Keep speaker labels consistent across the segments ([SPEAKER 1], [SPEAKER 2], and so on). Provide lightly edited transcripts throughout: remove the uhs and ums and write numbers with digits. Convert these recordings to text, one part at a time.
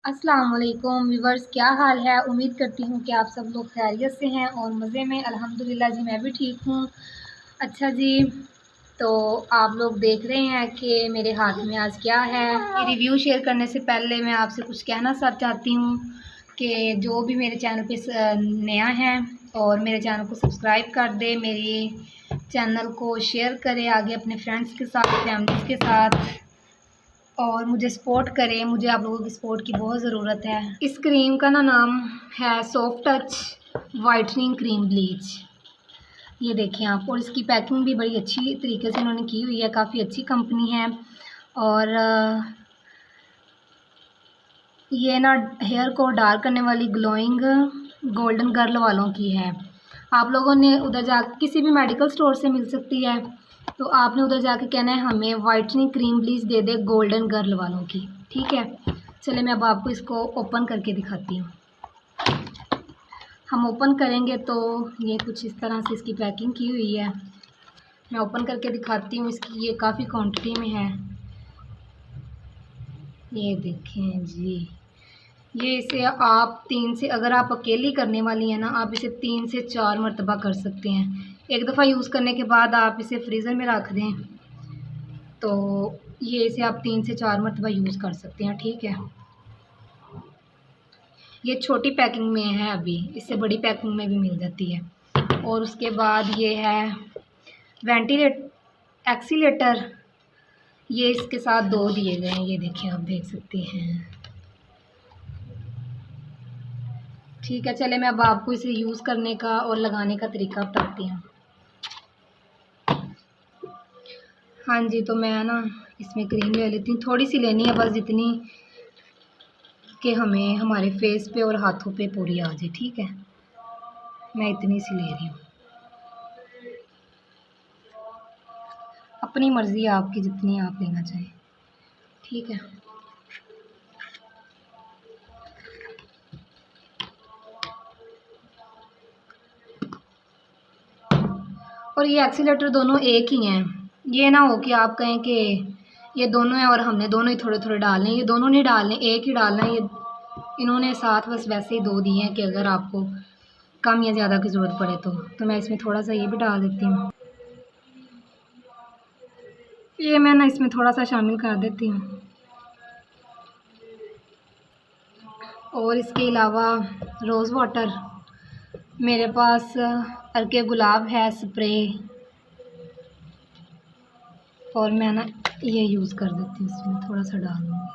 [SPEAKER 1] अस्सलाम वालेकुम व्यूवर्स, क्या हाल है। उम्मीद करती हूँ कि आप सब लोग खैरियत से हैं और मज़े में। अल्हम्दुलिल्लाह जी, मैं भी ठीक हूँ। अच्छा जी, तो आप लोग देख रहे हैं कि मेरे हाथ में आज क्या है। ये रिव्यू शेयर करने से पहले मैं आपसे कुछ कहना चाहती हूँ कि जो भी मेरे चैनल पे नया है और मेरे चैनल को सब्सक्राइब कर दे, मेरे चैनल को शेयर करे आगे अपने फ्रेंड्स के साथ, फैमिलीज़ के साथ, और मुझे सपोर्ट करें। मुझे आप लोगों की सपोर्ट की बहुत ज़रूरत है। इस क्रीम का नाम है soft touch whitening cream bleach. ये देखें आप, और इसकी पैकिंग भी बड़ी अच्छी तरीके से इन्होंने की हुई है। काफ़ी अच्छी कंपनी है। और ये ना हेयर को डार्क करने वाली ग्लोइंग गोल्डन गर्ल वालों की है। आप लोगों ने उधर जा किसी भी मेडिकल स्टोर से मिल सकती है, तो आपने उधर जाके कहना है हमें whitening cream please they they golden girl वालों की। ठीक है, चले मैं अब आपको इसको ओपन करके दिखाती हूँ। हम ओपन करेंगे तो ये कुछ इस तरह से इसकी पैकिंग की हुई है। मैं ओपन करके दिखाती हूँ। इसकी ये काफ़ी क्वांटिटी में है। ये देखें जी, ये इसे आप 3 से, अगर आप अकेली करने वाली हैं ना, आप इसे 3 से 4 मरतबा कर सकते हैं। एक दफ़ा यूज़ करने के बाद आप इसे फ्रीज़र में रख दें तो ये इसे आप 3 से 4 मरतबा यूज़ कर सकते हैं। ठीक है, ये छोटी पैकिंग में है, अभी इससे बड़ी पैकिंग में भी मिल जाती है। और उसके बाद ये है एक्सीलेटर। ये इसके साथ 2 दिए गए हैं, ये देखिए, आप देख सकते हैं। ठीक है, चले मैं अब आपको इसे यूज़ करने का और लगाने का तरीका बताती हूँ। हाँ जी, तो मैं ना इसमें क्रीम ले लेती हूँ। थोड़ी सी लेनी है बस, जितनी कि हमें हमारे फेस पे और हाथों पे पूरी आ जाए। ठीक है, मैं इतनी सी ले रही हूँ। अपनी मर्ज़ी है आपकी, जितनी आप लेना चाहें। ठीक है, और ये एक्सीलेटर दोनों एक ही हैं। ये ना हो कि आप कहें कि ये दोनों हैं और हमने दोनों ही थोड़े थोड़े डालने। ये दोनों नहीं डालने, एक ही डालना है। ये इन्होंने साथ बस वैसे ही 2 दिए हैं कि अगर आपको कम या ज़्यादा की ज़रूरत पड़े तो मैं इसमें थोड़ा सा ये भी डाल देती हूँ। ये मैं ना इसमें थोड़ा सा शामिल कर देती हूँ। और इसके अलावा रोज़ वाटर, मेरे पास अर्के गुलाब है स्प्रे, और मैं ना ये यूज़ कर देती हूँ। इसमें थोड़ा सा डाल दूँगी।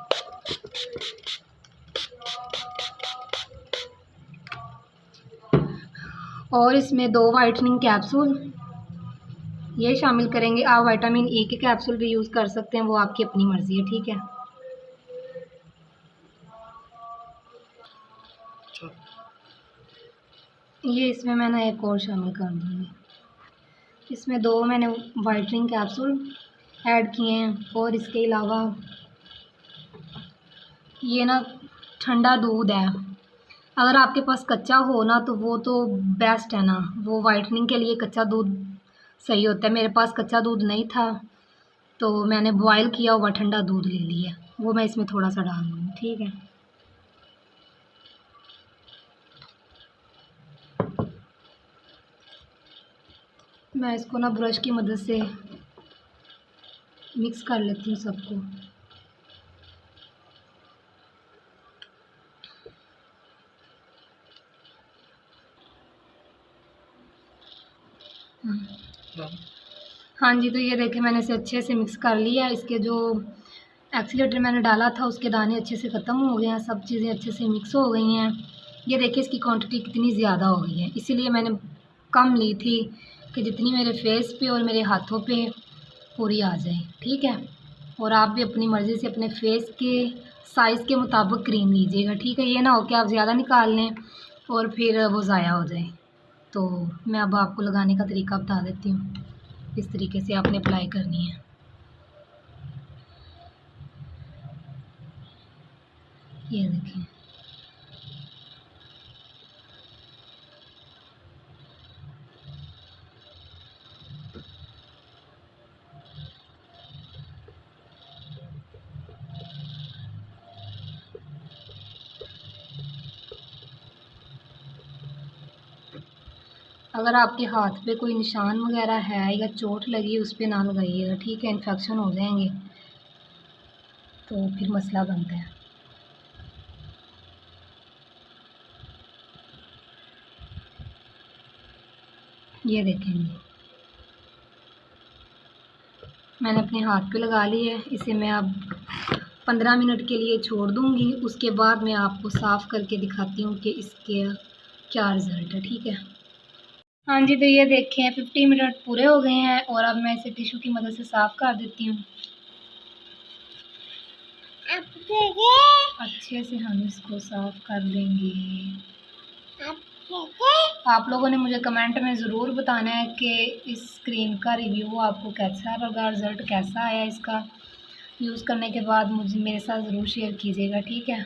[SPEAKER 1] और इसमें 2 वाइटनिंग कैप्सूल ये शामिल करेंगे। आप विटामिन ई के कैप्सूल भी यूज़ कर सकते हैं, वो आपकी अपनी मर्ज़ी है। ठीक है, ये इसमें मैं ना एक और शामिल कर दूँगी। इसमें 2 मैंने वाइटनिंग कैप्सूल ऐड किए हैं। और इसके अलावा ये ना ठंडा दूध है। अगर आपके पास कच्चा हो ना तो वो तो बेस्ट है ना, वो वाइटनिंग के लिए कच्चा दूध सही होता है। मेरे पास कच्चा दूध नहीं था तो मैंने बॉयल किया हुआ ठंडा दूध ले लिया, वो मैं इसमें थोड़ा सा डाल दूँगी। ठीक है, मैं इसको ना ब्रश की मदद से मिक्स कर लेती हूँ सबको। हाँ जी, तो ये देखिए, मैंने इसे अच्छे से मिक्स कर लिया। इसके जो एक्सीलेटर मैंने डाला था उसके दाने अच्छे से ख़त्म हो गए हैं, सब चीज़ें अच्छे से मिक्स हो गई हैं। ये देखिए इसकी क्वांटिटी कितनी ज़्यादा हो गई है, इसीलिए मैंने कम ली थी कि जितनी मेरे फेस पे और मेरे हाथों पे पूरी आ जाए। ठीक है, और आप भी अपनी मर्ज़ी से अपने फेस के साइज़ के मुताबिक क्रीम लीजिएगा। ठीक है, ये ना हो कि आप ज़्यादा निकाल लें और फिर वो ज़ाया हो जाए। तो मैं अब आपको लगाने का तरीका बता देती हूँ। इस तरीके से आपने अप्लाई करनी है। ये देखिए, अगर आपके हाथ पे कोई निशान वगैरह है या चोट लगी उस पर ना लगाइएगा, ठीक है, इन्फेक्शन हो जाएंगे तो फिर मसला बनता है। ये देखेंगे, मैंने अपने हाथ पे लगा ली है। इसे मैं अब 15 मिनट के लिए छोड़ दूँगी, उसके बाद मैं आपको साफ़ करके दिखाती हूँ कि इसके क्या रिज़ल्ट है, ठीक है। हाँ जी, तो ये देखें 50 मिनट पूरे हो गए हैं और अब मैं इसे टिश्यू की मदद से साफ़ कर देती हूँ। अच्छे से हम इसको साफ़ कर लेंगे। आप लोगों ने मुझे कमेंट में ज़रूर बताना है कि इस क्रीम का रिव्यू आपको कैसा लगा, रिज़ल्ट कैसा आया इसका। यूज़ करने के बाद मुझे मेरे साथ ज़रूर शेयर कीजिएगा, ठीक है।